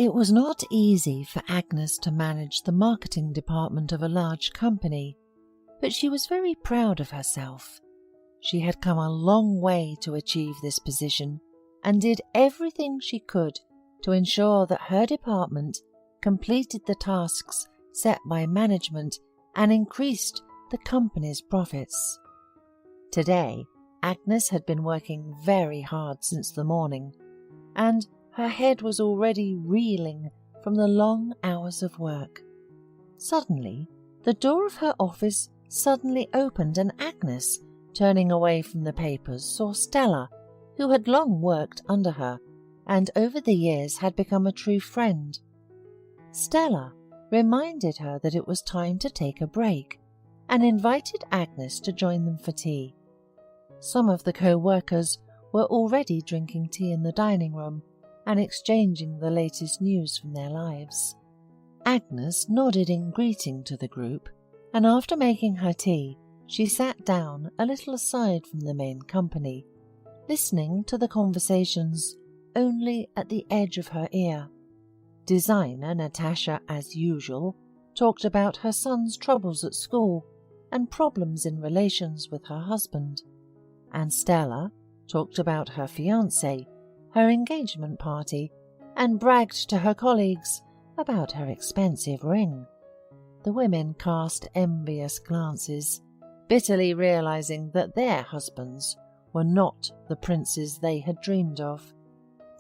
It was not easy for Agnes to manage the marketing department of a large company, but she was very proud of herself. She had come a long way to achieve this position and did everything she could to ensure that her department completed the tasks set by management and increased the company's profits. Today, Agnes had been working very hard since the morning, and her head was already reeling from the long hours of work. Suddenly, the door of her office suddenly opened, and Agnes, turning away from the papers, saw Stella, who had long worked under her and over the years had become a true friend. Stella reminded her that it was time to take a break and invited Agnes to join them for tea. Some of the co-workers were already drinking tea in the dining room and exchanging the latest news from their lives. Agnes nodded in greeting to the group, and after making her tea, she sat down a little aside from the main company, listening to the conversations only at the edge of her ear. Designer Natasha, as usual, talked about her son's troubles at school and problems in relations with her husband, and Stella talked about her fiancé, her engagement party, and bragged to her colleagues about her expensive ring. The women cast envious glances, bitterly realizing that their husbands were not the princes they had dreamed of.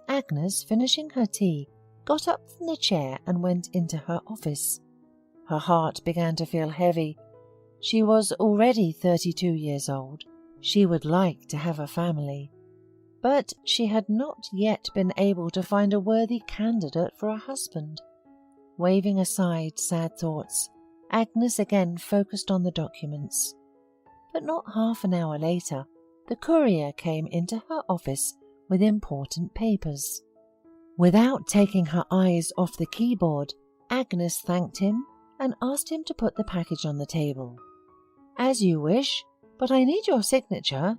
Agnes, finishing her tea, got up from the chair and went into her office. Her heart began to feel heavy. She was already 32 years old. She would like to have a family, but she had not yet been able to find a worthy candidate for a husband. Waving aside sad thoughts, Agnes again focused on the documents. But not half an hour later, the courier came into her office with important papers. Without taking her eyes off the keyboard, Agnes thanked him and asked him to put the package on the table. "As you wish, but I need your signature,"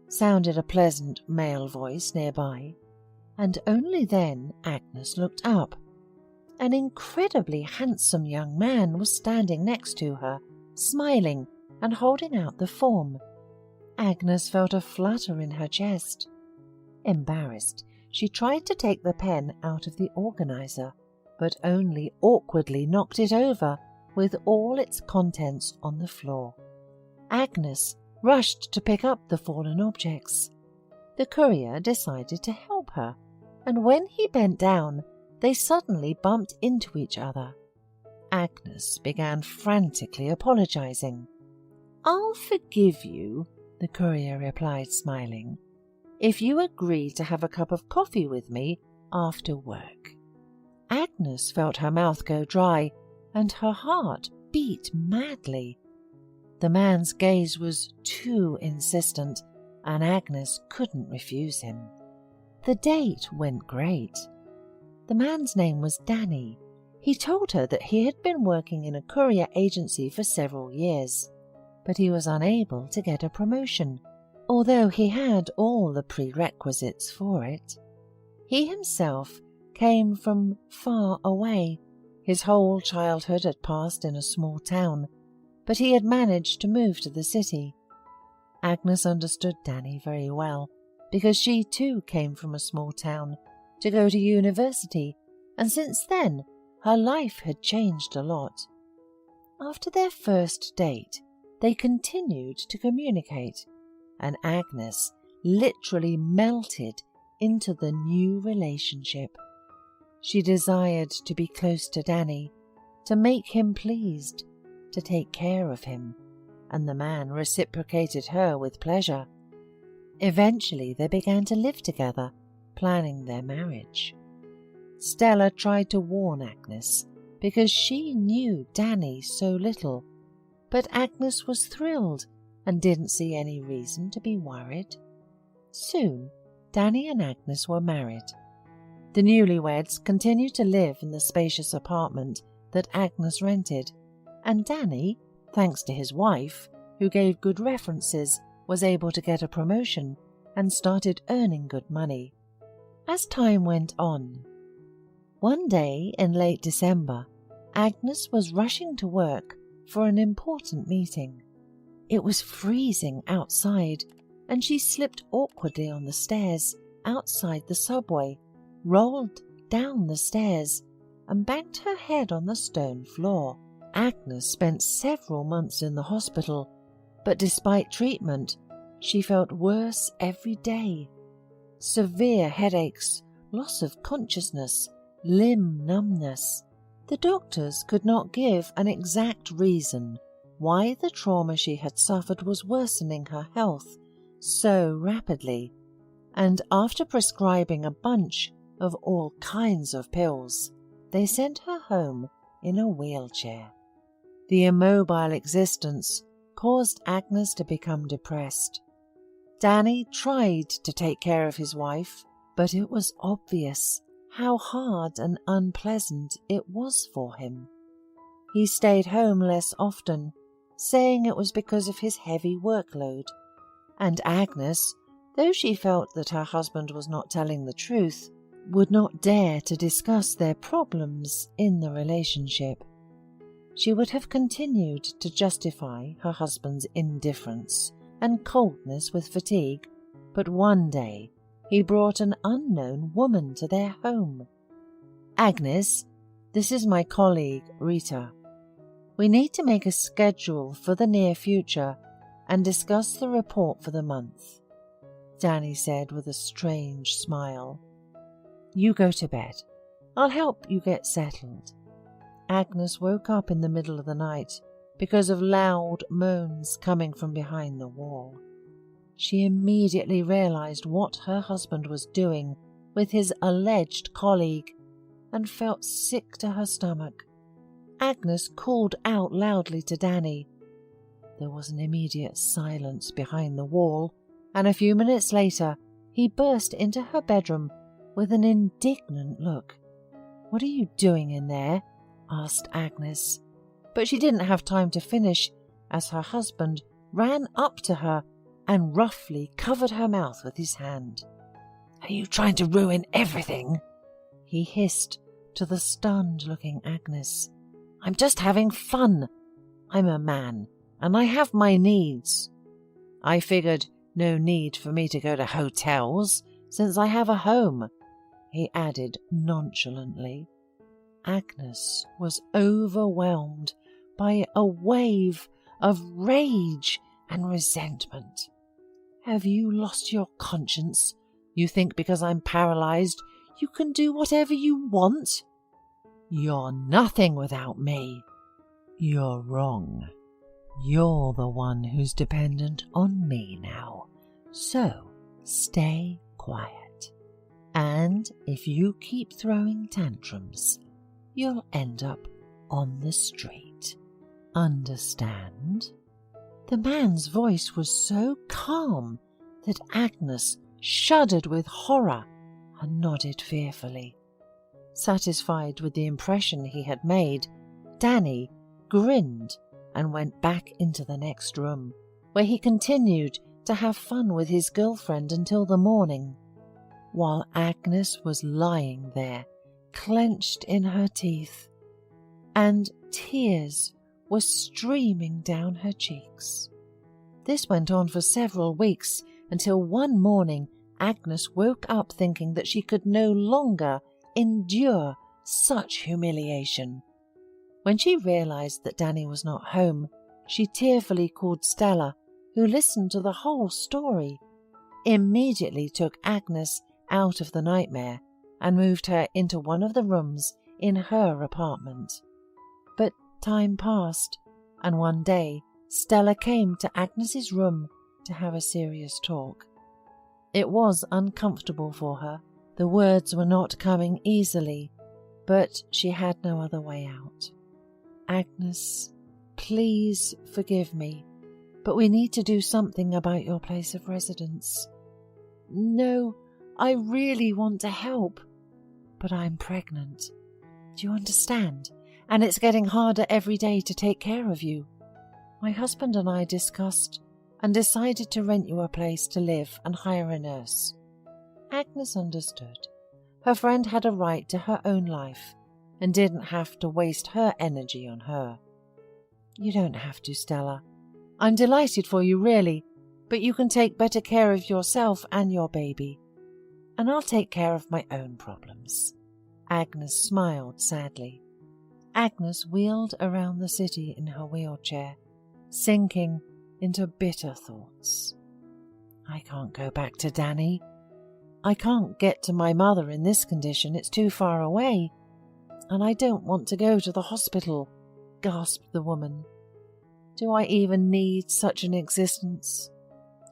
sounded a pleasant male voice nearby, and only then Agnes looked up. An incredibly handsome young man was standing next to her, smiling and holding out the form. Agnes felt a flutter in her chest. Embarrassed, she tried to take the pen out of the organizer, but only awkwardly knocked it over with all its contents on the floor. Agnes rushed to pick up the fallen objects. The courier decided to help her, and when he bent down, they suddenly bumped into each other. Agnes began frantically apologizing. "I'll forgive you," the courier replied, smiling, "if you agree to have a cup of coffee with me after work." Agnes felt her mouth go dry, and her heart beat madly. The man's gaze was too insistent, and Agnes couldn't refuse him. The date went great. The man's name was Danny. He told her that he had been working in a courier agency for several years, but he was unable to get a promotion, although he had all the prerequisites for it. He himself came from far away. His whole childhood had passed in a small town, but he had managed to move to the city. Agnes understood Danny very well, because she too came from a small town to go to university, and since then her life had changed a lot. After their first date, they continued to communicate, and Agnes literally melted into the new relationship. She desired to be close to Danny, to make him pleased, to take care of him, and the man reciprocated her with pleasure. Eventually they began to live together, planning their marriage. Stella tried to warn Agnes because she knew Danny so little, but Agnes was thrilled and didn't see any reason to be worried. Soon, Danny and Agnes were married. The newlyweds continued to live in the spacious apartment that Agnes rented, and Danny, thanks to his wife, who gave good references, was able to get a promotion and started earning good money. As time went on, One day in late December, Agnes was rushing to work for an important meeting. It was freezing outside, and she slipped awkwardly on the stairs outside the subway, rolled down the stairs, and banged her head on the stone floor. Agnes spent several months in the hospital, but despite treatment, she felt worse every day. Severe headaches, loss of consciousness, limb numbness. The doctors could not give an exact reason why the trauma she had suffered was worsening her health so rapidly, and after prescribing a bunch of all kinds of pills, they sent her home in a wheelchair. The immobile existence caused Agnes to become depressed. Danny tried to take care of his wife, but it was obvious how hard and unpleasant it was for him. He stayed home less often, saying it was because of his heavy workload, and Agnes, though she felt that her husband was not telling the truth, would not dare to discuss their problems in the relationship. She would have continued to justify her husband's indifference and coldness with fatigue, but one day he brought an unknown woman to their home. "Agnes, this is my colleague, Rita. We need to make a schedule for the near future and discuss the report for the month," Danny said with a strange smile. "You go to bed. I'll help you get settled." Agnes woke up in the middle of the night because of loud moans coming from behind the wall. She immediately realized what her husband was doing with his alleged colleague and felt sick to her stomach. Agnes called out loudly to Danny. There was an immediate silence behind the wall, and a few minutes later he burst into her bedroom with an indignant look. "What are you doing in there?" asked Agnes, but she didn't have time to finish as her husband ran up to her and roughly covered her mouth with his hand. "Are you trying to ruin everything?" he hissed to the stunned-looking Agnes. "I'm just having fun. I'm a man, and I have my needs. I figured no need for me to go to hotels since I have a home," he added nonchalantly. Agnes was overwhelmed by a wave of rage and resentment. "Have you lost your conscience? You think because I'm paralyzed you can do whatever you want? You're nothing without me." "You're wrong. You're the one who's dependent on me now. So stay quiet. And if you keep throwing tantrums, you'll end up on the street. Understand?" The man's voice was so calm that Agnes shuddered with horror and nodded fearfully. Satisfied with the impression he had made, Danny grinned and went back into the next room, where he continued to have fun with his girlfriend until the morning, while Agnes was lying there, clenched in her teeth, and tears were streaming down her cheeks. This went on for several weeks until one morning Agnes woke up thinking that she could no longer endure such humiliation. When she realized that Danny was not home, she tearfully called Stella, who listened to the whole story, immediately took Agnes out of the nightmare and moved her into one of the rooms in her apartment. But time passed, and one day Stella came to Agnes's room to have a serious talk. It was uncomfortable for her. The words were not coming easily, but she had no other way out. "Agnes, please forgive me, but we need to do something about your place of residence." "No, I really want to help, but I'm pregnant. Do you understand? And it's getting harder every day to take care of you. My husband and I discussed and decided to rent you a place to live and hire a nurse." Agnes understood. her friend had a right to her own life and didn't have to waste her energy on her. You don't have to, Stella. I'm delighted for you, really, but you can take better care of yourself and your baby, and I'll take care of my own problems. Agnes smiled sadly. Agnes wheeled around the city in her wheelchair, sinking into bitter thoughts. I can't go back to Danny. I can't get to my mother in this condition, it's too far away. And I don't want to go to the hospital, gasped the woman. Do I even need such an existence?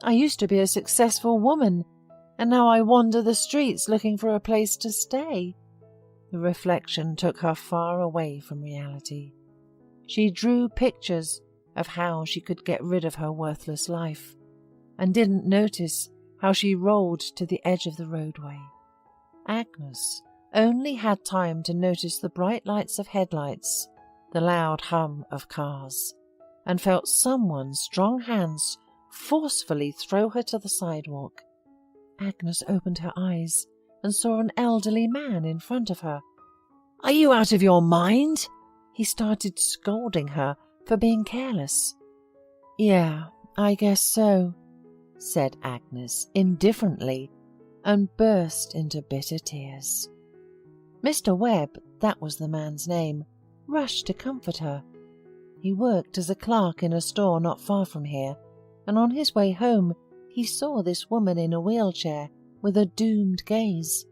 I used to be a successful woman, and now I wander the streets looking for a place to stay. The reflection took her far away from reality. She drew pictures of how she could get rid of her worthless life, and didn't notice how she rolled to the edge of the roadway. Agnes only had time to notice the bright lights of headlights, the loud hum of cars, and felt someone's strong hands forcefully throw her to the sidewalk. Agnes opened her eyes and saw an elderly man in front of her. Are you out of your mind? He started scolding her for being careless. Yeah, I guess so, said Agnes indifferently, and burst into bitter tears. Mr. Webb, that was the man's name, rushed to comfort her. He worked as a clerk in a store not far from here, and on his way home he saw this woman in a wheelchair with a doomed gaze.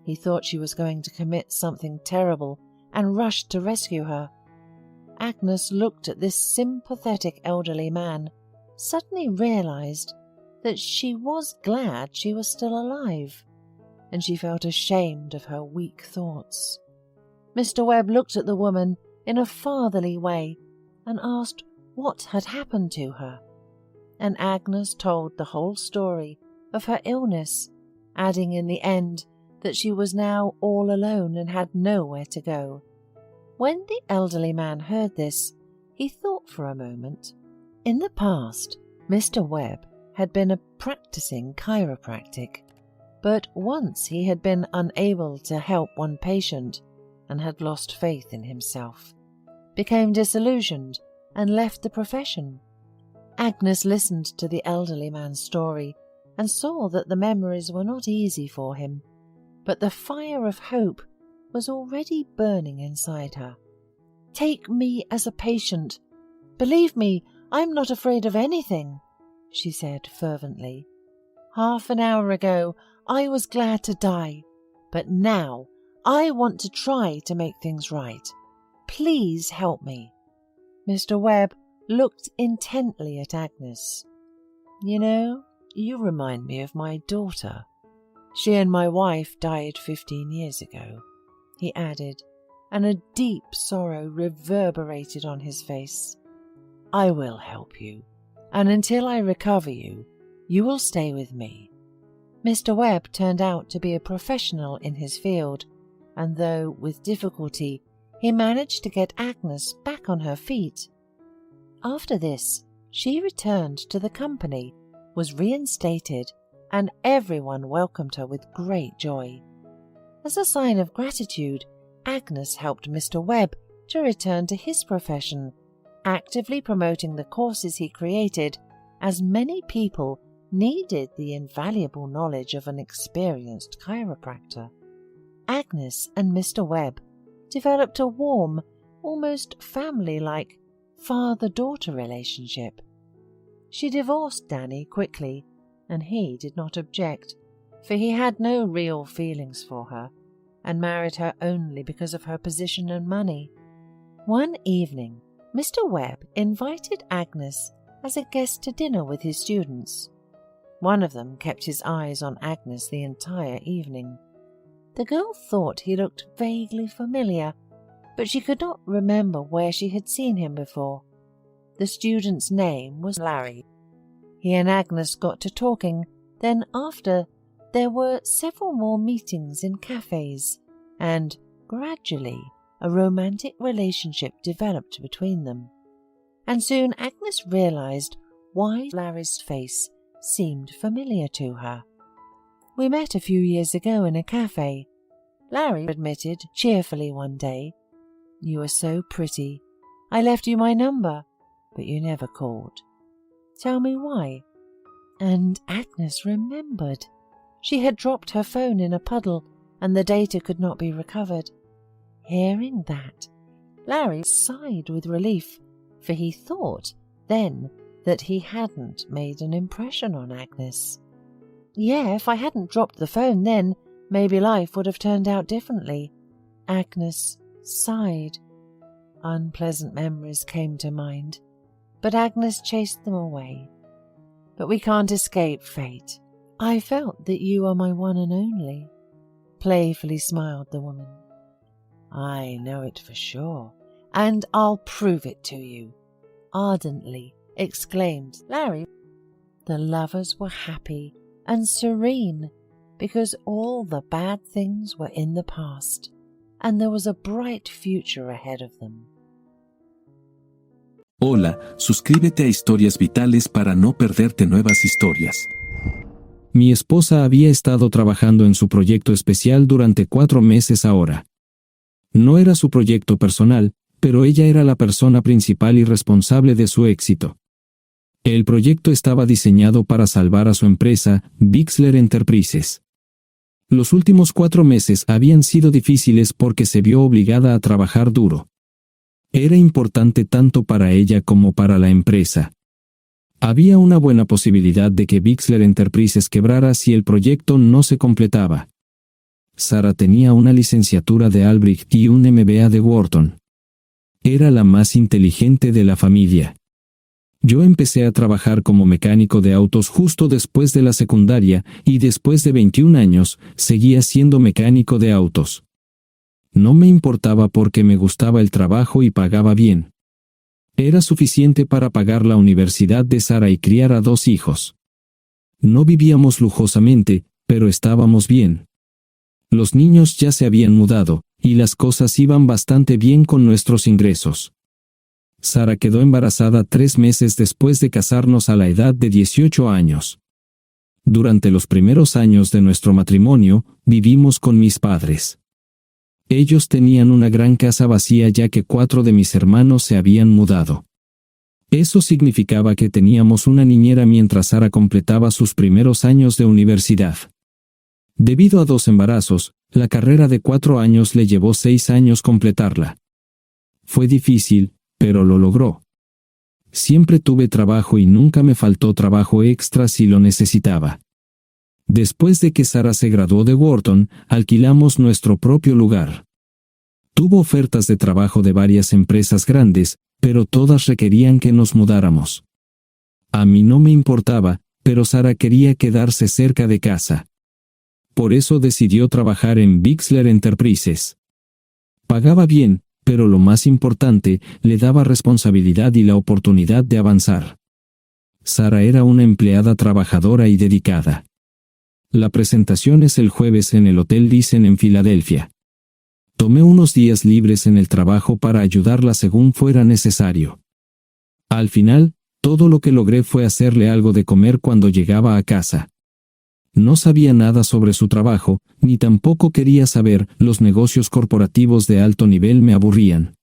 He thought she was going to commit something terrible and rushed to rescue her. Agnes looked at this sympathetic elderly man, suddenly realized that she was glad she was still alive, and she felt ashamed of her weak thoughts. Mr. Webb looked at the woman in a fatherly way and asked what had happened to her, and Agnes told the whole story of her illness, adding in the end that she was now all alone and had nowhere to go. When the elderly man heard this, he thought for a moment. In the past, Mr. Webb had been a practicing chiropractic, but once he had been unable to help one patient and had lost faith in himself, became disillusioned and left the profession. Agnes listened to the elderly man's story and saw that the memories were not easy for him, but the fire of hope was already burning inside her. Take me as a patient. Believe me, I'm not afraid of anything, she said fervently. Half an hour ago I was glad to die, but now I want to try to make things right. Please help me. Mr. Webb looked intently at Agnes. You know, you remind me of my daughter. She and my wife died 15 years ago, he added, and a deep sorrow reverberated on his face. I will help you, and until I recover you, you will stay with me. Mr. Webb turned out to be a professional in his field, and though with difficulty, he managed to get Agnes back on her feet. After this, she returned to the company, was reinstated, and everyone welcomed her with great joy. As a sign of gratitude, Agnes helped Mr. Webb to return to his profession, actively promoting the courses he created, as many people needed the invaluable knowledge of an experienced chiropractor. Agnes and Mr. Webb developed a warm, almost family-like father-daughter relationship. She divorced Danny quickly, and he did not object, for he had no real feelings for her, and married her only because of her position and money. One evening, Mr. Webb invited Agnes as a guest to dinner with his students. One of them kept his eyes on Agnes the entire evening. The girl thought he looked vaguely familiar, but she could not remember where she had seen him before. The student's name was Larry. He and Agnes got to talking, then after, there were several more meetings in cafes, and, gradually, a romantic relationship developed between them. And soon Agnes realized why Larry's face seemed familiar to her. We met a few years ago in a cafe. Larry admitted cheerfully one day, "You were so pretty. I left you my number, but you never called. Tell me why." And Agnes remembered. She had dropped her phone in a puddle, and the data could not be recovered. Hearing that, Larry sighed with relief, for he thought then that he hadn't made an impression on Agnes. "Yeah, if I hadn't dropped the phone then, maybe life would have turned out differently." Agnes sighed. Unpleasant memories came to mind, but Agnes chased them away. "But we can't escape fate. I felt that you are my one and only," playfully smiled the woman. "I know it for sure, and I'll prove it to you," ardently exclaimed Larry. The lovers were happy and serene because all the bad things were in the past, and there was a bright future ahead of them. Hola, suscríbete a Historias Vitales para no perderte nuevas historias. Mi esposa había estado trabajando en su proyecto especial durante 4 meses ahora. No era su proyecto personal, pero ella era la persona principal y responsable de su éxito. El proyecto estaba diseñado para salvar a su empresa, Bixler Enterprises. Los últimos 4 meses habían sido difíciles porque se vio obligada a trabajar duro. Era importante tanto para ella como para la empresa. Había una buena posibilidad de que Bixler Enterprises quebrara si el proyecto no se completaba. Sara tenía una licenciatura de Albrecht y un MBA de Wharton. Era la más inteligente de la familia. Yo empecé a trabajar como mecánico de autos justo después de la secundaria y después de 21 años seguía siendo mecánico de autos. No me importaba porque me gustaba el trabajo y pagaba bien. Era suficiente para pagar la universidad de Sara y criar a 2 hijos. No vivíamos lujosamente, pero estábamos bien. Los niños ya se habían mudado, y las cosas iban bastante bien con nuestros ingresos. Sara quedó embarazada 3 meses después de casarnos a la edad de 18 años. Durante los primeros años de nuestro matrimonio, vivimos con mis padres. Ellos tenían una gran casa vacía ya que 4 de mis hermanos se habían mudado. Eso significaba que teníamos una niñera mientras Sara completaba sus primeros años de universidad. Debido a 2 embarazos, la carrera de 4 años le llevó 6 años completarla. Fue difícil, pero lo logró. Siempre tuve trabajo y nunca me faltó trabajo extra si lo necesitaba. Después de que Sara se graduó de Wharton, alquilamos nuestro propio lugar. Tuvo ofertas de trabajo de varias empresas grandes, pero todas requerían que nos mudáramos. A mí no me importaba, pero Sara quería quedarse cerca de casa. Por eso decidió trabajar en Bixler Enterprises. Pagaba bien, pero lo más importante, le daba responsabilidad y la oportunidad de avanzar. Sara era una empleada trabajadora y dedicada. La presentación es el jueves en el Hotel Thyssen en Filadelfia. Tomé unos días libres en el trabajo para ayudarla según fuera necesario. Al final, todo lo que logré fue hacerle algo de comer cuando llegaba a casa. No sabía nada sobre su trabajo, ni tampoco quería saber, los negocios corporativos de alto nivel me aburrían.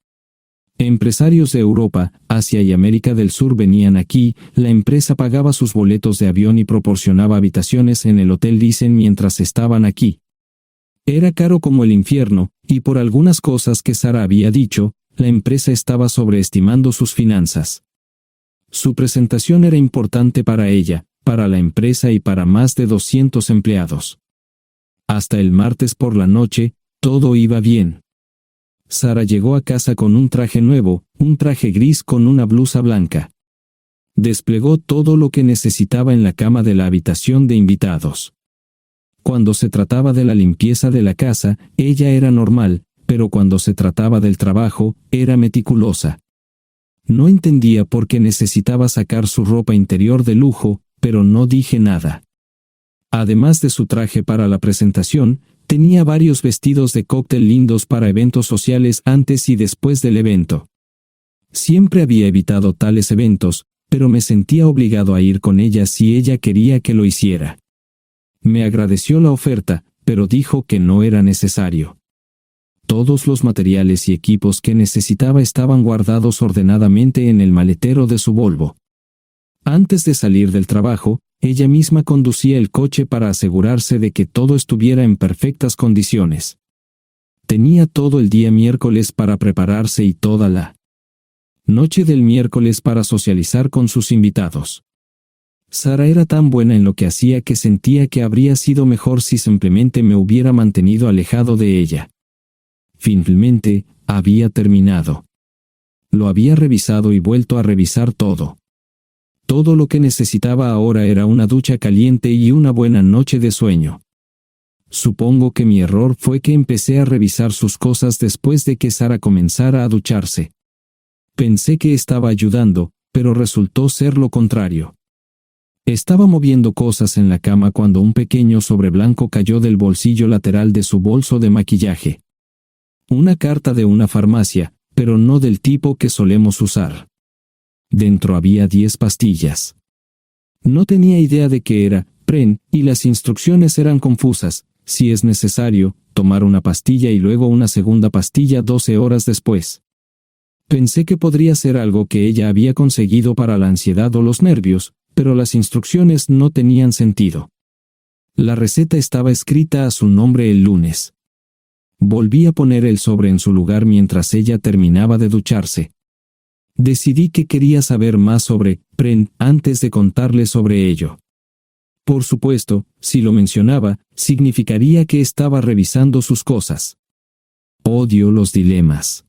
Empresarios de Europa, Asia y América del Sur venían aquí, la empresa pagaba sus boletos de avión y proporcionaba habitaciones en el Hotel Thyssen mientras estaban aquí. Era caro como el infierno, y por algunas cosas que Sara había dicho, la empresa estaba sobreestimando sus finanzas. Su presentación era importante para ella, para la empresa y para más de 200 empleados. Hasta el martes por la noche, todo iba bien. Sara llegó a casa con un traje nuevo, un traje gris con una blusa blanca. Desplegó todo lo que necesitaba en la cama de la habitación de invitados. Cuando se trataba de la limpieza de la casa, ella era normal, pero cuando se trataba del trabajo, era meticulosa. No entendía por qué necesitaba sacar su ropa interior de lujo, pero no dije nada. Además de su traje para la presentación, tenía varios vestidos de cóctel lindos para eventos sociales antes y después del evento. Siempre había evitado tales eventos, pero me sentía obligado a ir con ella si ella quería que lo hiciera. Me agradeció la oferta, pero dijo que no era necesario. Todos los materiales y equipos que necesitaba estaban guardados ordenadamente en el maletero de su Volvo. Antes de salir del trabajo, ella misma conducía el coche para asegurarse de que todo estuviera en perfectas condiciones. Tenía todo el día miércoles para prepararse y toda la noche del miércoles para socializar con sus invitados. Sara era tan buena en lo que hacía que sentía que habría sido mejor si simplemente me hubiera mantenido alejado de ella. Finalmente, había terminado. Lo había revisado y vuelto a revisar todo. Todo lo que necesitaba ahora era una ducha caliente y una buena noche de sueño. Supongo que mi error fue que empecé a revisar sus cosas después de que Sara comenzara a ducharse. Pensé que estaba ayudando, pero resultó ser lo contrario. Estaba moviendo cosas en la cama cuando un pequeño sobre blanco cayó del bolsillo lateral de su bolso de maquillaje. Una carta de una farmacia, pero no del tipo que solemos usar. Dentro había 10 pastillas. No tenía idea de qué era, Pren, y las instrucciones eran confusas. Si es necesario, tomar una pastilla y luego una segunda pastilla 12 horas después. Pensé que podría ser algo que ella había conseguido para la ansiedad o los nervios, pero las instrucciones no tenían sentido. La receta estaba escrita a su nombre el lunes. Volví a poner el sobre en su lugar mientras ella terminaba de ducharse. Decidí que quería saber más sobre Pren antes de contarle sobre ello. Por supuesto, si lo mencionaba, significaría que estaba revisando sus cosas. Odio los dilemas.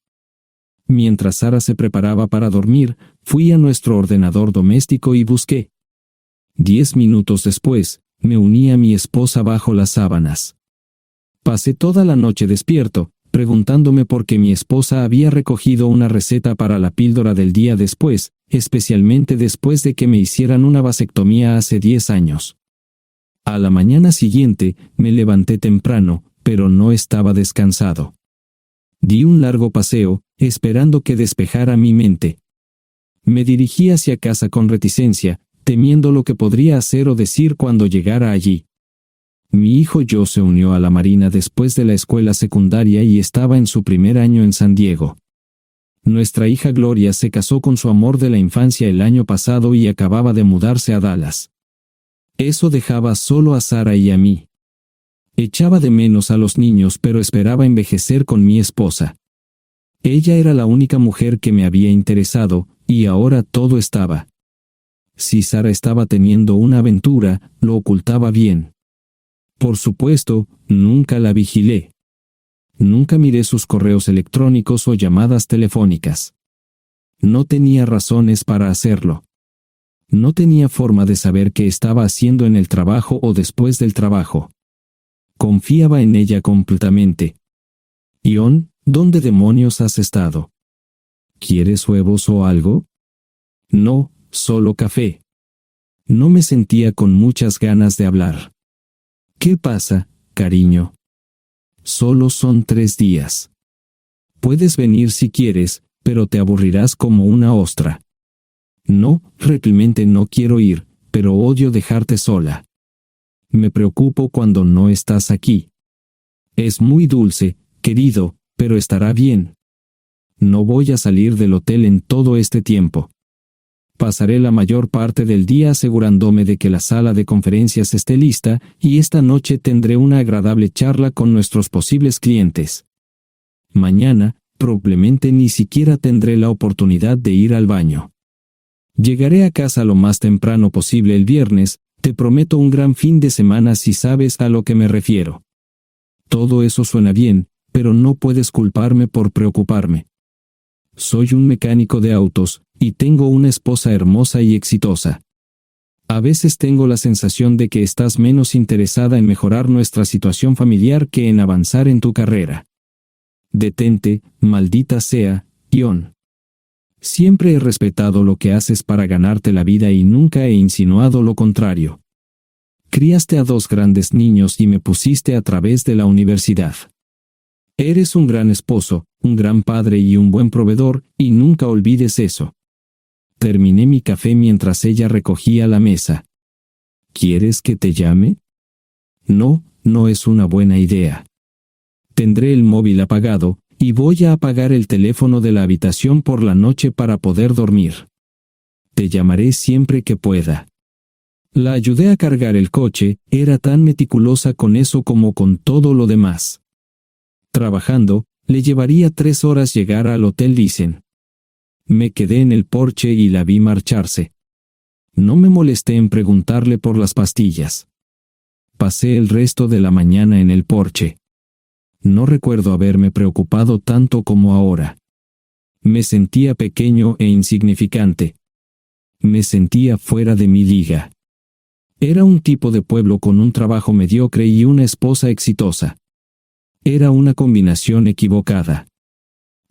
Mientras Sara se preparaba para dormir, fui a nuestro ordenador doméstico y busqué. 10 minutos después, me uní a mi esposa bajo las sábanas. Pasé toda la noche despierto, preguntándome por qué mi esposa había recogido una receta para la píldora del día después, especialmente después de que me hicieran una vasectomía hace 10 años. A la mañana siguiente, me levanté temprano, pero no estaba descansado. Di un largo paseo, esperando que despejara mi mente. Me dirigí hacia casa con reticencia, temiendo lo que podría hacer o decir cuando llegara allí. Mi hijo Joe se unió a la Marina después de la escuela secundaria y estaba en su primer año en San Diego. Nuestra hija Gloria se casó con su amor de la infancia el año pasado y acababa de mudarse a Dallas. Eso dejaba solo a Sara y a mí. Echaba de menos a los niños, pero esperaba envejecer con mi esposa. Ella era la única mujer que me había interesado, y ahora todo estaba. Si Sara estaba teniendo una aventura, lo ocultaba bien. Por supuesto, nunca la vigilé. Nunca miré sus correos electrónicos o llamadas telefónicas. No tenía razones para hacerlo. No tenía forma de saber qué estaba haciendo en el trabajo o después del trabajo. Confiaba en ella completamente. Ion, ¿dónde demonios has estado? ¿Quieres huevos o algo? No, solo café. No me sentía con muchas ganas de hablar. ¿Qué pasa, cariño? Solo son 3 días. Puedes venir si quieres, pero te aburrirás como una ostra. No, realmente no quiero ir, pero odio dejarte sola. Me preocupo cuando no estás aquí. Es muy dulce, querido, pero estará bien. No voy a salir del hotel en todo este tiempo. Pasaré la mayor parte del día asegurándome de que la sala de conferencias esté lista, y esta noche tendré una agradable charla con nuestros posibles clientes. Mañana, probablemente ni siquiera tendré la oportunidad de ir al baño. Llegaré a casa lo más temprano posible el viernes. Te prometo un gran fin de semana si sabes a lo que me refiero. Todo eso suena bien, pero no puedes culparme por preocuparme. Soy un mecánico de autos, y tengo una esposa hermosa y exitosa. A veces tengo la sensación de que estás menos interesada en mejorar nuestra situación familiar que en avanzar en tu carrera. Detente, maldita sea, Ion. Siempre he respetado lo que haces para ganarte la vida y nunca he insinuado lo contrario. Criaste a 2 grandes niños y me pusiste a través de la universidad. Eres un gran esposo, un gran padre y un buen proveedor, y nunca olvides eso. Terminé mi café mientras ella recogía la mesa. ¿Quieres que te llame? No, no es una buena idea. Tendré el móvil apagado, y voy a apagar el teléfono de la habitación por la noche para poder dormir. Te llamaré siempre que pueda. La ayudé a cargar el coche, era tan meticulosa con eso como con todo lo demás. Trabajando, le llevaría 3 horas llegar al Hotel Thyssen. Me quedé en el porche y la vi marcharse. No me molesté en preguntarle por las pastillas. Pasé el resto de la mañana en el porche. No recuerdo haberme preocupado tanto como ahora. Me sentía pequeño e insignificante. Me sentía fuera de mi liga. Era un tipo de pueblo con un trabajo mediocre y una esposa exitosa. Era una combinación equivocada.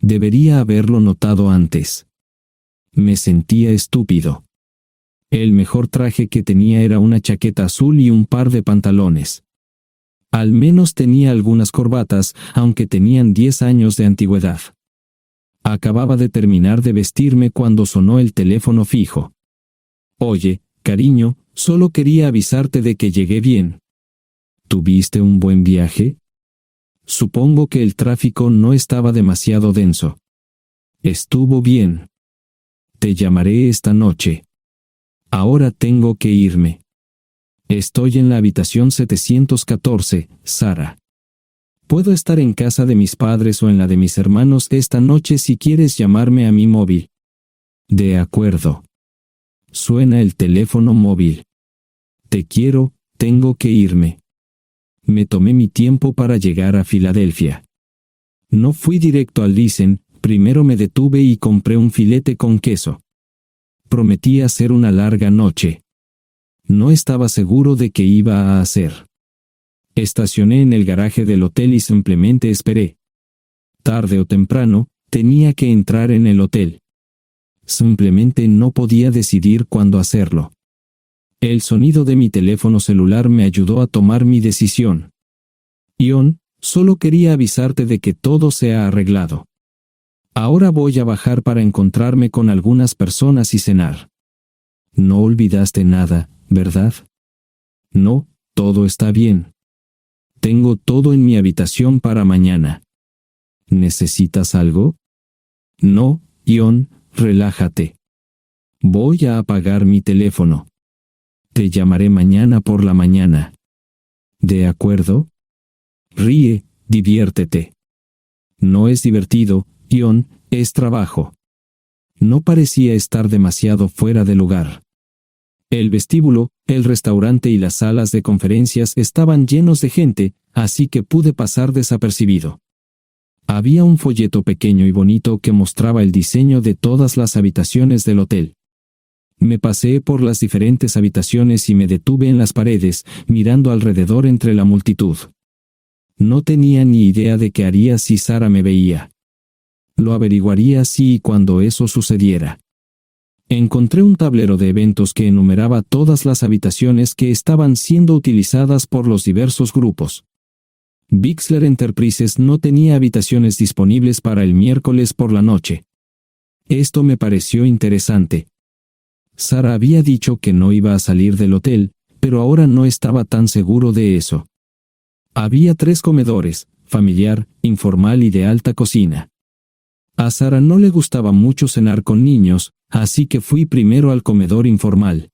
Debería haberlo notado antes. Me sentía estúpido. El mejor traje que tenía era una chaqueta azul y un par de pantalones. Al menos tenía algunas corbatas, aunque tenían 10 años de antigüedad. Acababa de terminar de vestirme cuando sonó el teléfono fijo. Oye, cariño, solo quería avisarte de que llegué bien. ¿Tuviste un buen viaje? Supongo que el tráfico no estaba demasiado denso. Estuvo bien. Te llamaré esta noche. Ahora tengo que irme. Estoy en la habitación 714, Sara. Puedo estar en casa de mis padres o en la de mis hermanos esta noche si quieres llamarme a mi móvil. De acuerdo. Suena el teléfono móvil. Te quiero, tengo que irme. Me tomé mi tiempo para llegar a Filadelfia. No fui directo al Thyssen, primero me detuve y compré un filete con queso. Prometí hacer una larga noche. No estaba seguro de qué iba a hacer. Estacioné en el garaje del hotel y simplemente esperé. Tarde o temprano, tenía que entrar en el hotel. Simplemente no podía decidir cuándo hacerlo. El sonido de mi teléfono celular me ayudó a tomar mi decisión. Ion, solo quería avisarte de que todo se ha arreglado. Ahora voy a bajar para encontrarme con algunas personas y cenar. No olvidaste nada, ¿verdad? No, todo está bien. Tengo todo en mi habitación para mañana. ¿Necesitas algo? No, Ion, relájate. Voy a apagar mi teléfono. Te llamaré mañana por la mañana. ¿De acuerdo? Ríe, diviértete. No es divertido, Ion, es trabajo. No parecía estar demasiado fuera de lugar. El vestíbulo, el restaurante y las salas de conferencias estaban llenos de gente, así que pude pasar desapercibido. Había un folleto pequeño y bonito que mostraba el diseño de todas las habitaciones del hotel. Me paseé por las diferentes habitaciones y me detuve en las paredes, mirando alrededor entre la multitud. No tenía ni idea de qué haría si Sara me veía. Lo averiguaría si y cuando eso sucediera. Encontré un tablero de eventos que enumeraba todas las habitaciones que estaban siendo utilizadas por los diversos grupos. Bixler Enterprises no tenía habitaciones disponibles para el miércoles por la noche. Esto me pareció interesante. Sara había dicho que no iba a salir del hotel, pero ahora no estaba tan seguro de eso. Había 3 comedores, familiar, informal y de alta cocina. A Sara no le gustaba mucho cenar con niños, así que fui primero al comedor informal.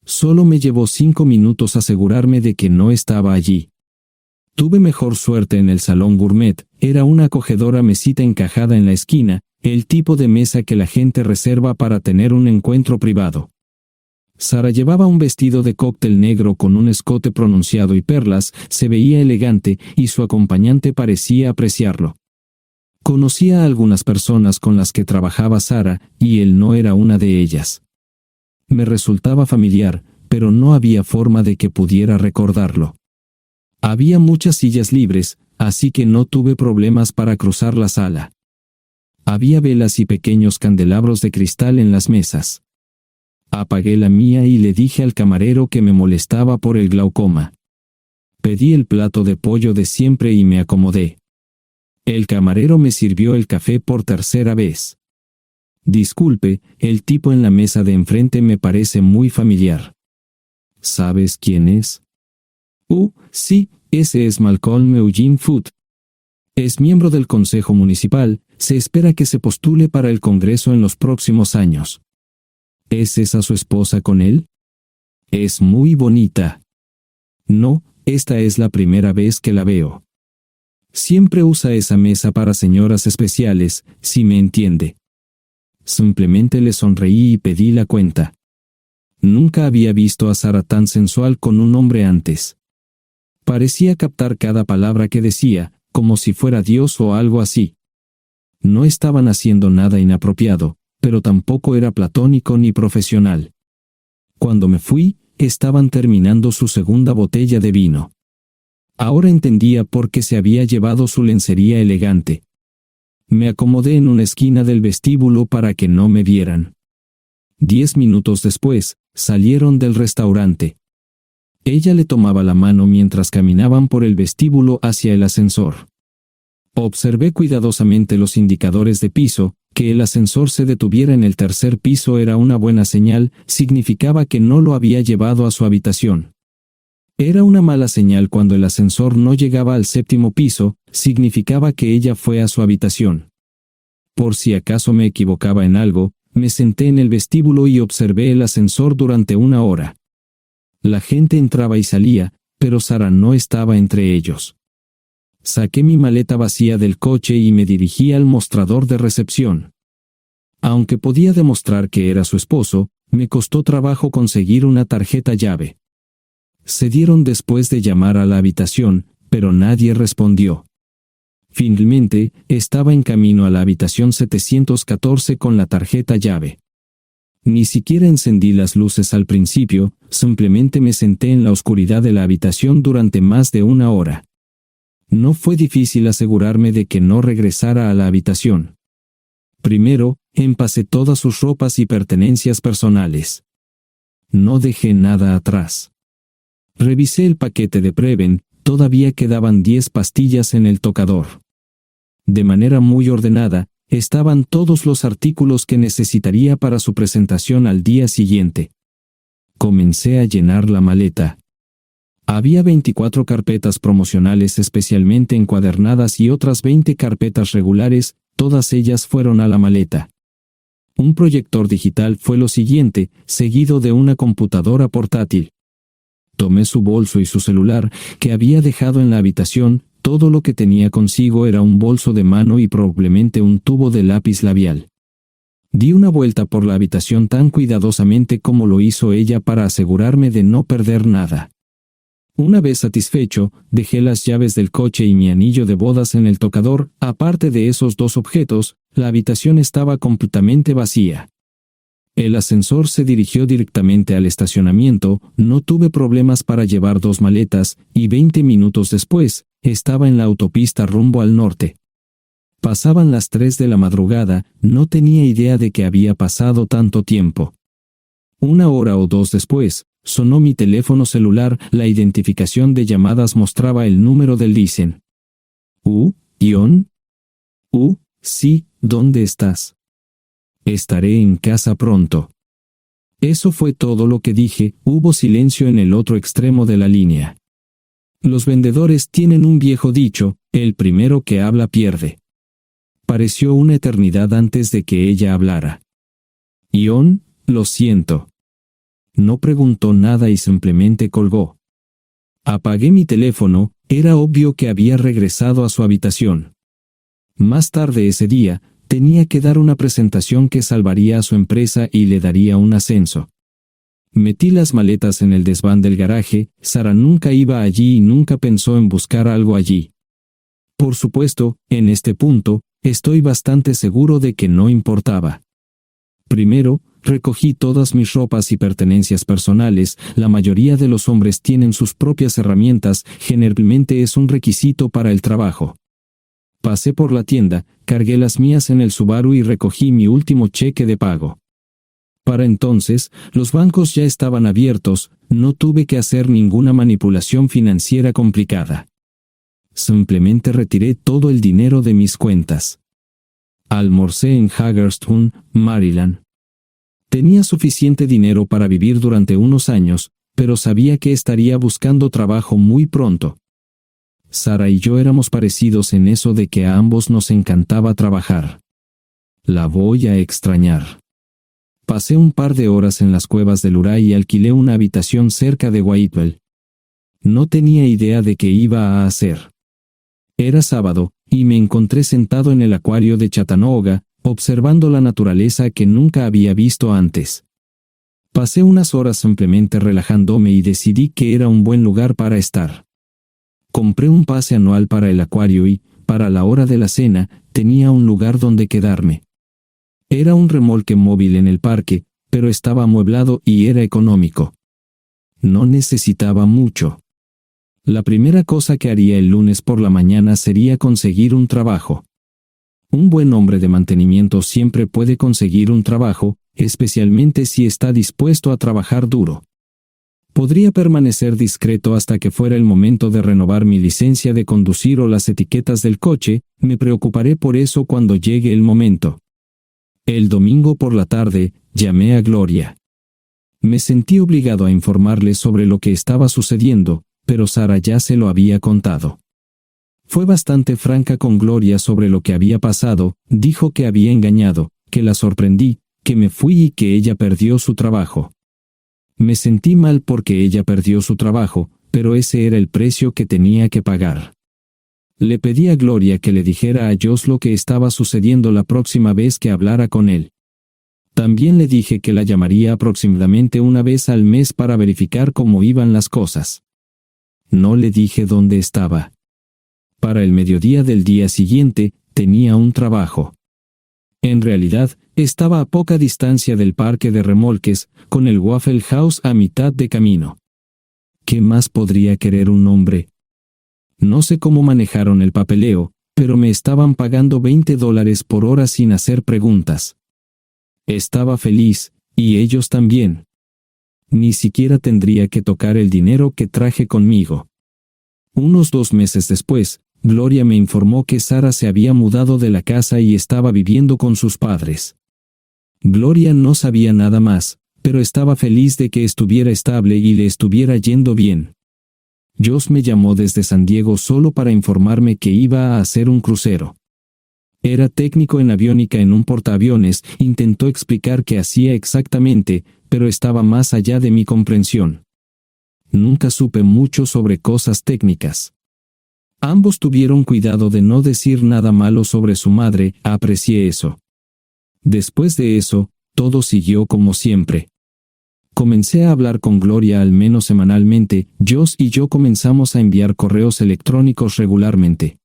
Solo me llevó 5 minutos asegurarme de que no estaba allí. Tuve mejor suerte en el salón gourmet, era una acogedora mesita encajada en la esquina, el tipo de mesa que la gente reserva para tener un encuentro privado. Sara llevaba un vestido de cóctel negro con un escote pronunciado y perlas, se veía elegante y su acompañante parecía apreciarlo. Conocía a algunas personas con las que trabajaba Sara, y él no era una de ellas. Me resultaba familiar, pero no había forma de que pudiera recordarlo. Había muchas sillas libres, así que no tuve problemas para cruzar la sala. Había velas y pequeños candelabros de cristal en las mesas. Apagué la mía y le dije al camarero que me molestaba por el glaucoma. Pedí el plato de pollo de siempre y me acomodé. El camarero me sirvió el café por 3ª vez. Disculpe, el tipo en la mesa de enfrente me parece muy familiar. ¿Sabes quién es? Sí, ese es Malcolm Eugene Foote. Es miembro del Consejo Municipal, se espera que se postule para el Congreso en los próximos años. ¿Es esa su esposa con él? Es muy bonita. No, esta es la primera vez que la veo. Siempre usa esa mesa para señoras especiales, si me entiende. Simplemente le sonreí y pedí la cuenta. Nunca había visto a Sara tan sensual con un hombre antes. Parecía captar cada palabra que decía, como si fuera Dios o algo así. No estaban haciendo nada inapropiado, pero tampoco era platónico ni profesional. Cuando me fui, estaban terminando su segunda botella de vino. Ahora entendía por qué se había llevado su lencería elegante. Me acomodé en una esquina del vestíbulo para que no me vieran. 10 minutos después, salieron del restaurante. Ella le tomaba la mano mientras caminaban por el vestíbulo hacia el ascensor. Observé cuidadosamente los indicadores de piso. Que el ascensor se detuviera en el tercer piso era una buena señal, significaba que no lo había llevado a su habitación. Era una mala señal cuando el ascensor no llegaba al séptimo piso, significaba que ella fue a su habitación. Por si acaso me equivocaba en algo, me senté en el vestíbulo y observé el ascensor durante 1 hora. La gente entraba y salía, pero Sara no estaba entre ellos. Saqué mi maleta vacía del coche y me dirigí al mostrador de recepción. Aunque podía demostrar que era su esposo, me costó trabajo conseguir una tarjeta llave. Se dieron después de llamar a la habitación, pero nadie respondió. Finalmente, estaba en camino a la habitación 714 con la tarjeta llave. Ni siquiera encendí las luces al principio, simplemente me senté en la oscuridad de la habitación durante más de 1 hora. No fue difícil asegurarme de que no regresara a la habitación. Primero, empacé todas sus ropas y pertenencias personales. No dejé nada atrás. Revisé el paquete de Preven, todavía quedaban 10 pastillas en el tocador. De manera muy ordenada, estaban todos los artículos que necesitaría para su presentación al día siguiente. Comencé a llenar la maleta. Había 24 carpetas promocionales especialmente encuadernadas y otras 20 carpetas regulares, todas ellas fueron a la maleta. Un proyector digital fue lo siguiente, seguido de una computadora portátil. Tomé su bolso y su celular, que había dejado en la habitación. Todo lo que tenía consigo era un bolso de mano y probablemente un tubo de lápiz labial. Di una vuelta por la habitación tan cuidadosamente como lo hizo ella para asegurarme de no perder nada. Una vez satisfecho, dejé las llaves del coche y mi anillo de bodas en el tocador. Aparte de esos 2 objetos, la habitación estaba completamente vacía. El ascensor se dirigió directamente al estacionamiento, no tuve problemas para llevar 2 maletas, y 20 minutos después, estaba en la autopista rumbo al norte. Pasaban las 3 de la madrugada, no tenía idea de que había pasado tanto tiempo. 1 hora o 2 después, sonó mi teléfono celular, la identificación de llamadas mostraba el número del Listen. ¿Ion? Sí, ¿dónde estás? Estaré en casa pronto. Eso fue todo lo que dije. Hubo silencio en el otro extremo de la línea. Los vendedores tienen un viejo dicho, el primero que habla pierde. Pareció una eternidad antes de que ella hablara. Ion, lo siento. No preguntó nada y simplemente colgó. Apagué mi teléfono, era obvio que había regresado a su habitación. Más tarde ese día, tenía que dar una presentación que salvaría a su empresa y le daría un ascenso. Metí las maletas en el desván del garaje. Sara nunca iba allí y nunca pensó en buscar algo allí. Por supuesto, en este punto, estoy bastante seguro de que no importaba. Primero, recogí todas mis ropas y pertenencias personales. La mayoría de los hombres tienen sus propias herramientas, generalmente es un requisito para el trabajo. Pasé por la tienda, cargué las mías en el Subaru y recogí mi último cheque de pago. Para entonces, los bancos ya estaban abiertos, no tuve que hacer ninguna manipulación financiera complicada. Simplemente retiré todo el dinero de mis cuentas. Almorcé en Hagerstown, Maryland. Tenía suficiente dinero para vivir durante unos años, pero sabía que estaría buscando trabajo muy pronto. Sara y yo éramos parecidos en eso de que a ambos nos encantaba trabajar. La voy a extrañar. Pasé un par de horas en las cuevas del Uray y alquilé una habitación cerca de Whitewell. No tenía idea de qué iba a hacer. Era sábado, y me encontré sentado en el acuario de Chattanooga, observando la naturaleza que nunca había visto antes. Pasé unas horas simplemente relajándome y decidí que era un buen lugar para estar. Compré un pase anual para el acuario y, para la hora de la cena, tenía un lugar donde quedarme. Era un remolque móvil en el parque, pero estaba amueblado y era económico. No necesitaba mucho. La primera cosa que haría el lunes por la mañana sería conseguir un trabajo. Un buen hombre de mantenimiento siempre puede conseguir un trabajo, especialmente si está dispuesto a trabajar duro. Podría permanecer discreto hasta que fuera el momento de renovar mi licencia de conducir o las etiquetas del coche, me preocuparé por eso cuando llegue el momento. El domingo por la tarde, llamé a Gloria. Me sentí obligado a informarle sobre lo que estaba sucediendo, pero Sara ya se lo había contado. Fue bastante franca con Gloria sobre lo que había pasado, dijo que había engañado, que la sorprendí, que me fui y que ella perdió su trabajo. Me sentí mal porque ella perdió su trabajo, pero ese era el precio que tenía que pagar. Le pedí a Gloria que le dijera a Josh lo que estaba sucediendo la próxima vez que hablara con él. También le dije que la llamaría aproximadamente una vez al mes para verificar cómo iban las cosas. No le dije dónde estaba. Para el mediodía del día siguiente, tenía un trabajo. En realidad, estaba a poca distancia del parque de remolques, con el Waffle House a mitad de camino. ¿Qué más podría querer un hombre? No sé cómo manejaron el papeleo, pero me estaban pagando $20 por hora sin hacer preguntas. Estaba feliz, y ellos también. Ni siquiera tendría que tocar el dinero que traje conmigo. Unos 2 meses después, Gloria me informó que Sara se había mudado de la casa y estaba viviendo con sus padres. Gloria no sabía nada más, pero estaba feliz de que estuviera estable y le estuviera yendo bien. Josh me llamó desde San Diego solo para informarme que iba a hacer un crucero. Era técnico en aviónica en un portaaviones, intentó explicar qué hacía exactamente, pero estaba más allá de mi comprensión. Nunca supe mucho sobre cosas técnicas. Ambos tuvieron cuidado de no decir nada malo sobre su madre, aprecié eso. Después de eso, todo siguió como siempre. Comencé a hablar con Gloria al menos semanalmente, Josh y yo comenzamos a enviar correos electrónicos regularmente.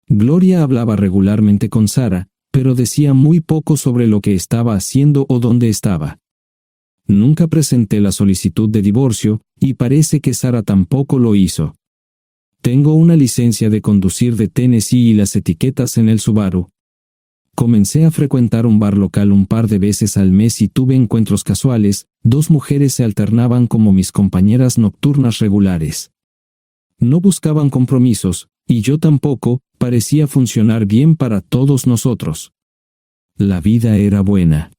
Gloria hablaba regularmente con Sara, pero decía muy poco sobre lo que estaba haciendo o dónde estaba. Nunca presenté la solicitud de divorcio, y parece que Sara tampoco lo hizo. Tengo una licencia de conducir de Tennessee y las etiquetas en el Subaru. Comencé a frecuentar un bar local un par de veces al mes y tuve encuentros casuales, 2 mujeres se alternaban como mis compañeras nocturnas regulares. No buscaban compromisos, y yo tampoco, parecía funcionar bien para todos nosotros. La vida era buena.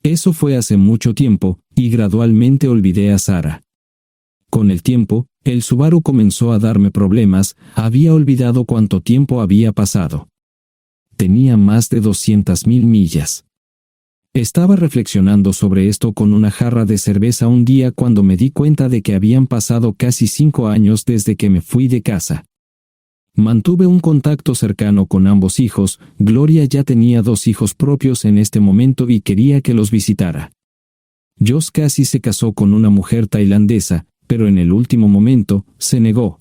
Eso fue hace mucho tiempo, y gradualmente olvidé a Sara. Con el tiempo, el Subaru comenzó a darme problemas, había olvidado cuánto tiempo había pasado. Tenía más de 200,000 millas. Estaba reflexionando sobre esto con una jarra de cerveza un día cuando me di cuenta de que habían pasado casi 5 años desde que me fui de casa. Mantuve un contacto cercano con ambos hijos, Gloria ya tenía 2 hijos propios en este momento y quería que los visitara. Josh casi se casó con una mujer tailandesa, pero en el último momento, se negó.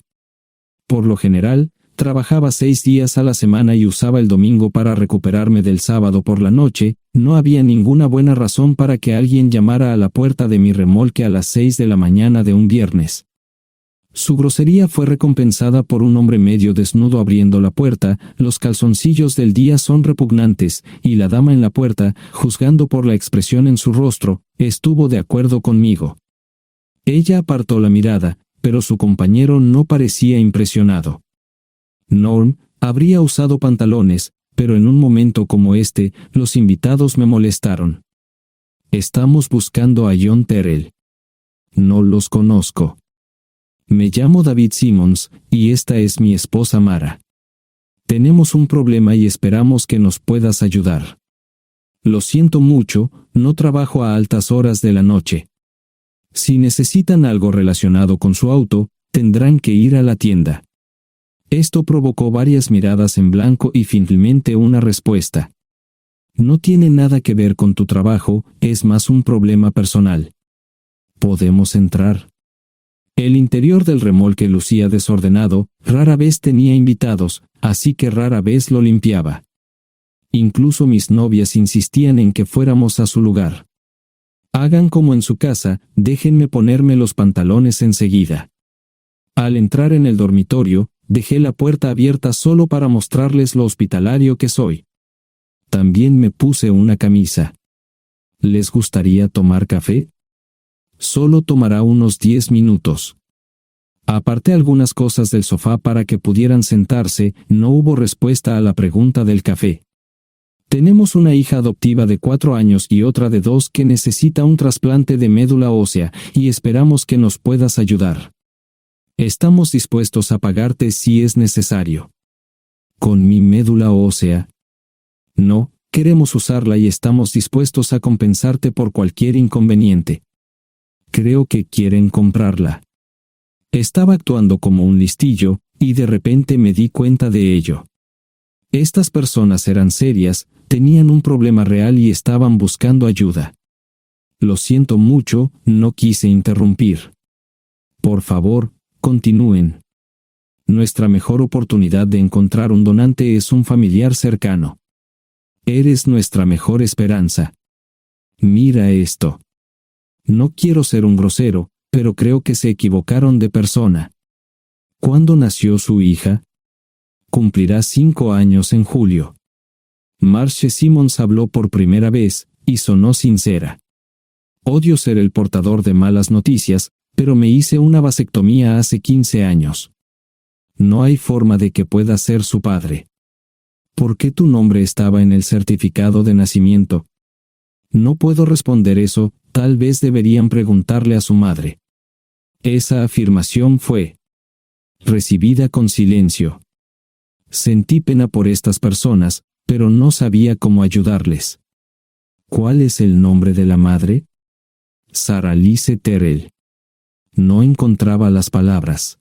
Por lo general, trabajaba 6 días a la semana y usaba el domingo para recuperarme del sábado por la noche, no había ninguna buena razón para que alguien llamara a la puerta de mi remolque a las 6 de la mañana de un viernes. Su grosería fue recompensada por un hombre medio desnudo abriendo la puerta, los calzoncillos del día son repugnantes, y la dama en la puerta, juzgando por la expresión en su rostro, estuvo de acuerdo conmigo. Ella apartó la mirada, pero su compañero no parecía impresionado. Norm habría usado pantalones, pero en un momento como este, los invitados me molestaron. Estamos buscando a John Terrell. No los conozco. Me llamo David Simmons, y esta es mi esposa Mara. Tenemos un problema y esperamos que nos puedas ayudar. Lo siento mucho, no trabajo a altas horas de la noche. Si necesitan algo relacionado con su auto, tendrán que ir a la tienda. Esto provocó varias miradas en blanco y finalmente una respuesta. No tiene nada que ver con tu trabajo, es más un problema personal. ¿Podemos entrar? El interior del remolque lucía desordenado, rara vez tenía invitados, así que rara vez lo limpiaba. Incluso mis novias insistían en que fuéramos a su lugar. Hagan como en su casa, déjenme ponerme los pantalones enseguida. Al entrar en el dormitorio, dejé la puerta abierta solo para mostrarles lo hospitalario que soy. También me puse una camisa. ¿Les gustaría tomar café? Solo tomará unos 10 minutos. Aparté algunas cosas del sofá para que pudieran sentarse, no hubo respuesta a la pregunta del café. Tenemos una hija adoptiva de 4 años y otra de 2 que necesita un trasplante de médula ósea, y esperamos que nos puedas ayudar. Estamos dispuestos a pagarte si es necesario. ¿Con mi médula ósea? No, queremos usarla y estamos dispuestos a compensarte por cualquier inconveniente. Creo que quieren comprarla. Estaba actuando como un listillo, y de repente me di cuenta de ello. Estas personas eran serias, tenían un problema real y estaban buscando ayuda. Lo siento mucho, no quise interrumpir. Por favor, continúen. Nuestra mejor oportunidad de encontrar un donante es un familiar cercano. Eres nuestra mejor esperanza. Mira esto. No quiero ser un grosero, pero creo que se equivocaron de persona. ¿Cuándo nació su hija? Cumplirá 5 años en julio. Marche Simmons habló por primera vez, y sonó sincera. Odio ser el portador de malas noticias, pero me hice una vasectomía hace 15 años. No hay forma de que pueda ser su padre. ¿Por qué tu nombre estaba en el certificado de nacimiento? No puedo responder eso, tal vez deberían preguntarle a su madre. Esa afirmación fue recibida con silencio. Sentí pena por estas personas, pero no sabía cómo ayudarles. ¿Cuál es el nombre de la madre? Sarah Lise Terrell. No encontraba las palabras.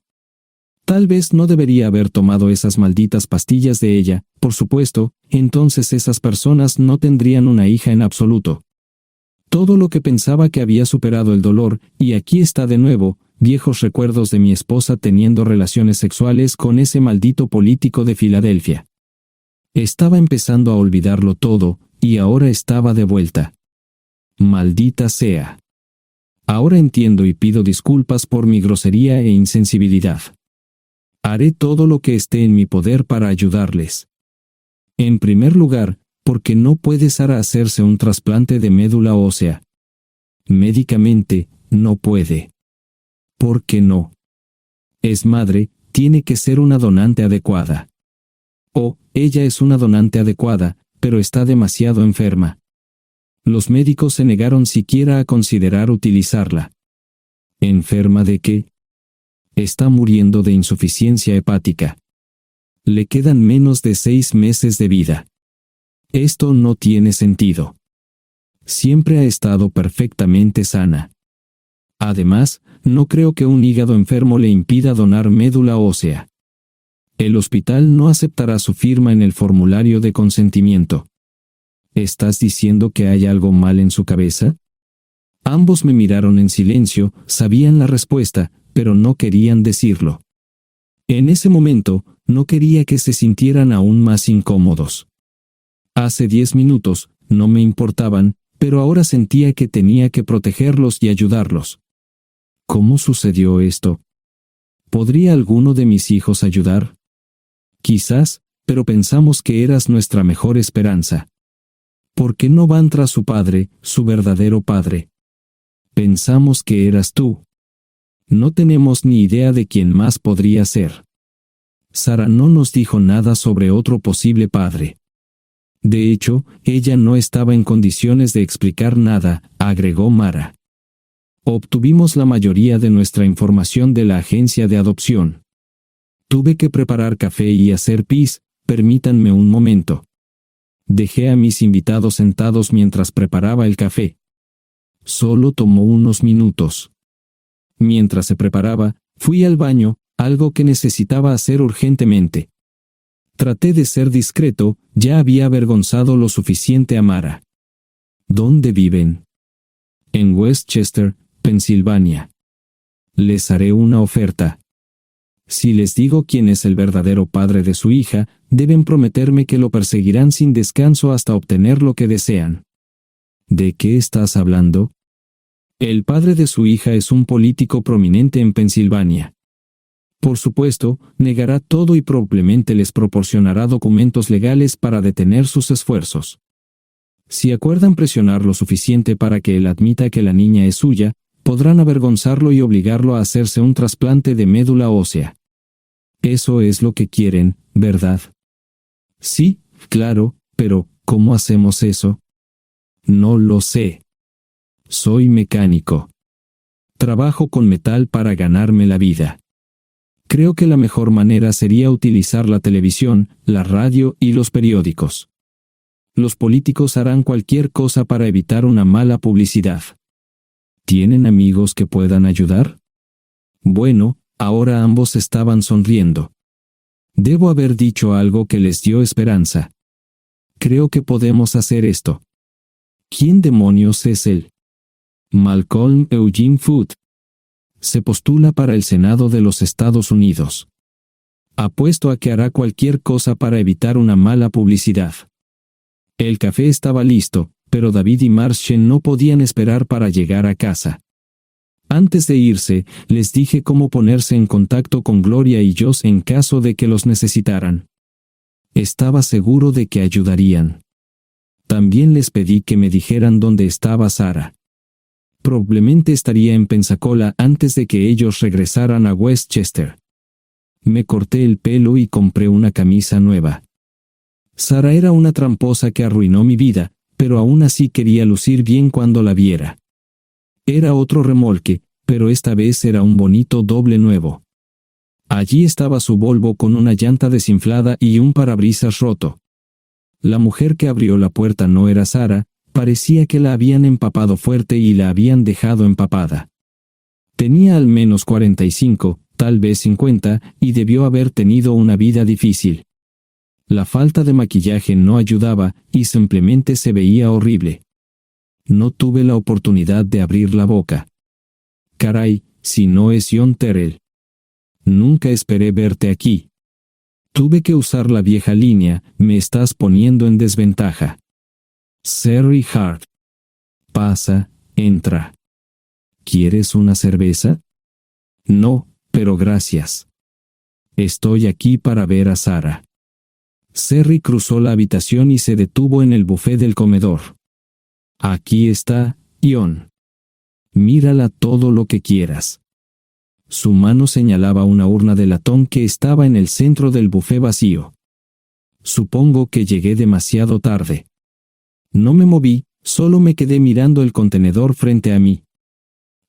Tal vez no debería haber tomado esas malditas pastillas de ella, por supuesto, entonces esas personas no tendrían una hija en absoluto. Todo lo que pensaba que había superado el dolor, y aquí está de nuevo, viejos recuerdos de mi esposa teniendo relaciones sexuales con ese maldito político de Filadelfia. Estaba empezando a olvidarlo todo, y ahora estaba de vuelta. Maldita sea. Ahora entiendo y pido disculpas por mi grosería e insensibilidad. Haré todo lo que esté en mi poder para ayudarles. En primer lugar, porque no puede Sara hacerse un trasplante de médula ósea. Médicamente, no puede. ¿Por qué no? Es madre, tiene que ser una donante adecuada. O, ella es una donante adecuada, pero está demasiado enferma. Los médicos se negaron siquiera a considerar utilizarla. ¿Enferma de qué? Está muriendo de insuficiencia hepática. Le quedan menos de 6 meses de vida. Esto no tiene sentido. Siempre ha estado perfectamente sana. Además, no creo que un hígado enfermo le impida donar médula ósea. El hospital no aceptará su firma en el formulario de consentimiento. ¿Estás diciendo que hay algo mal en su cabeza? Ambos me miraron en silencio, sabían la respuesta, pero no querían decirlo. En ese momento, no quería que se sintieran aún más incómodos. Hace 10 minutos, no me importaban, pero ahora sentía que tenía que protegerlos y ayudarlos. ¿Cómo sucedió esto? ¿Podría alguno de mis hijos ayudar? Quizás, pero pensamos que eras nuestra mejor esperanza. ¿Por qué no van tras su padre, su verdadero padre? Pensamos que eras tú. No tenemos ni idea de quién más podría ser. Sara no nos dijo nada sobre otro posible padre. De hecho, ella no estaba en condiciones de explicar nada, agregó Mara. Obtuvimos la mayoría de nuestra información de la agencia de adopción. Tuve que preparar café y hacer pis, permítanme un momento. Dejé a mis invitados sentados mientras preparaba el café. Solo tomó unos minutos. Mientras se preparaba, fui al baño, algo que necesitaba hacer urgentemente. Traté de ser discreto, ya había avergonzado lo suficiente a Mara. ¿Dónde viven? En Westchester, Pensilvania. Les haré una oferta. Si les digo quién es el verdadero padre de su hija, deben prometerme que lo perseguirán sin descanso hasta obtener lo que desean. ¿De qué estás hablando? El padre de su hija es un político prominente en Pensilvania. Por supuesto, negará todo y probablemente les proporcionará documentos legales para detener sus esfuerzos. Si acuerdan presionar lo suficiente para que él admita que la niña es suya, podrán avergonzarlo y obligarlo a hacerse un trasplante de médula ósea. Eso es lo que quieren, ¿verdad? Sí, claro, pero ¿cómo hacemos eso? No lo sé. Soy mecánico. Trabajo con metal para ganarme la vida. Creo que la mejor manera sería utilizar la televisión, la radio y los periódicos. Los políticos harán cualquier cosa para evitar una mala publicidad. ¿Tienen amigos que puedan ayudar? Bueno, ahora ambos estaban sonriendo. Debo haber dicho algo que les dio esperanza. Creo que podemos hacer esto. ¿Quién demonios es él? Malcolm Eugene Foote. Se postula para el Senado de los Estados Unidos. Apuesto a que hará cualquier cosa para evitar una mala publicidad. El café estaba listo, pero David y Marshall no podían esperar para llegar a casa. Antes de irse, les dije cómo ponerse en contacto con Gloria y Josh en caso de que los necesitaran. Estaba seguro de que ayudarían. También les pedí que me dijeran dónde estaba Sarah. Probablemente estaría en Pensacola antes de que ellos regresaran a Westchester. Me corté el pelo y compré una camisa nueva. Sarah era una tramposa que arruinó mi vida, pero aún así quería lucir bien cuando la viera. Era otro remolque, pero esta vez era un bonito doble nuevo. Allí estaba su Volvo con una llanta desinflada y un parabrisas roto. La mujer que abrió la puerta no era Sarah, parecía que la habían empapado fuerte y la habían dejado empapada. Tenía al menos 45, tal vez 50, y debió haber tenido una vida difícil. La falta de maquillaje no ayudaba y simplemente se veía horrible. No tuve la oportunidad de abrir la boca. Caray, si no es John Terrell. Nunca esperé verte aquí. Tuve que usar la vieja línea, me estás poniendo en desventaja. Sherry Hart. Pasa, entra. ¿Quieres una cerveza? No, pero gracias. Estoy aquí para ver a Sarah. Sherry cruzó la habitación y se detuvo en el buffet del comedor. Aquí está, John. Mírala todo lo que quieras. Su mano señalaba una urna de latón que estaba en el centro del buffet vacío. Supongo que llegué demasiado tarde. No me moví, solo me quedé mirando el contenedor frente a mí.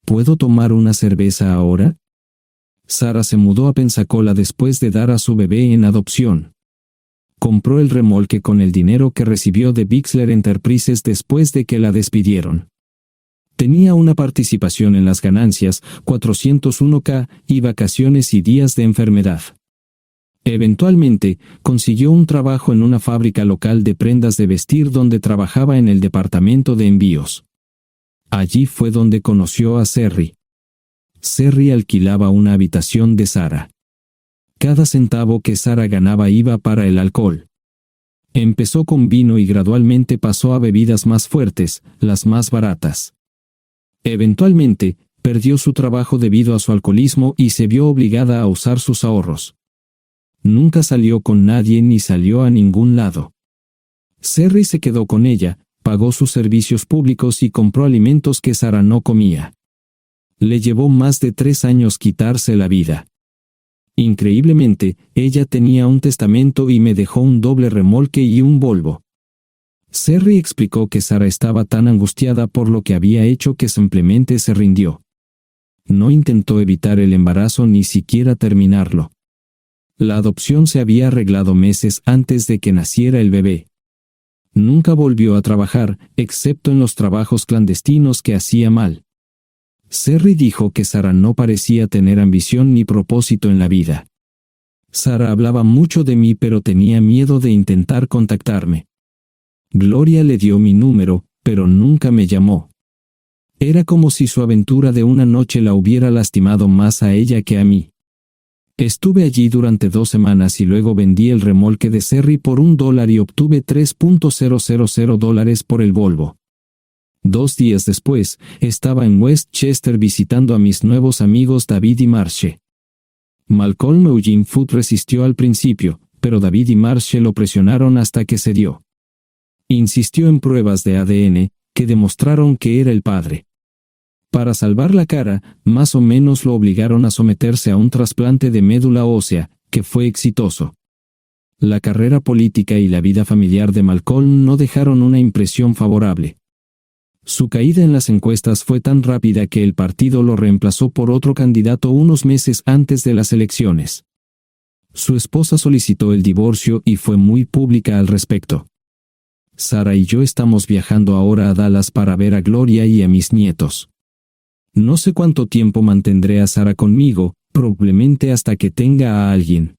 ¿Puedo tomar una cerveza ahora? Sarah se mudó a Pensacola después de dar a su bebé en adopción. Compró el remolque con el dinero que recibió de Bixler Enterprises después de que la despidieron. Tenía una participación en las ganancias, 401k, y vacaciones y días de enfermedad. Eventualmente, consiguió un trabajo en una fábrica local de prendas de vestir donde trabajaba en el departamento de envíos. Allí fue donde conoció a Sherry. Sherry alquilaba una habitación de Sarah. Cada centavo que Sarah ganaba iba para el alcohol. Empezó con vino y gradualmente pasó a bebidas más fuertes, las más baratas. Eventualmente, perdió su trabajo debido a su alcoholismo y se vio obligada a usar sus ahorros. Nunca salió con nadie ni salió a ningún lado. Sherry se quedó con ella, pagó sus servicios públicos y compró alimentos que Sarah no comía. Le llevó más de 3 años quitarse la vida. Increíblemente, ella tenía un testamento y me dejó un doble remolque y un Volvo. Sherry explicó que Sara estaba tan angustiada por lo que había hecho que simplemente se rindió. No intentó evitar el embarazo ni siquiera terminarlo. La adopción se había arreglado meses antes de que naciera el bebé. Nunca volvió a trabajar, excepto en los trabajos clandestinos que hacía mal. Sherry dijo que Sara no parecía tener ambición ni propósito en la vida. Sara hablaba mucho de mí pero tenía miedo de intentar contactarme. Gloria le dio mi número, pero nunca me llamó. Era como si su aventura de una noche la hubiera lastimado más a ella que a mí. Estuve allí durante 2 semanas y luego vendí el remolque de Sherry por $1 y obtuve $3,000 por el Volvo. 2 días después, estaba en Westchester visitando a mis nuevos amigos David y Marche. Malcolm Eugene Foote resistió al principio, pero David y Marche lo presionaron hasta que cedió. Insistió en pruebas de ADN, que demostraron que era el padre. Para salvar la cara, más o menos lo obligaron a someterse a un trasplante de médula ósea, que fue exitoso. La carrera política y la vida familiar de Malcolm no dejaron una impresión favorable. Su caída en las encuestas fue tan rápida que el partido lo reemplazó por otro candidato unos meses antes de las elecciones. Su esposa solicitó el divorcio y fue muy pública al respecto. Sara y yo estamos viajando ahora a Dallas para ver a Gloria y a mis nietos. No sé cuánto tiempo mantendré a Sara conmigo, probablemente hasta que tenga a alguien.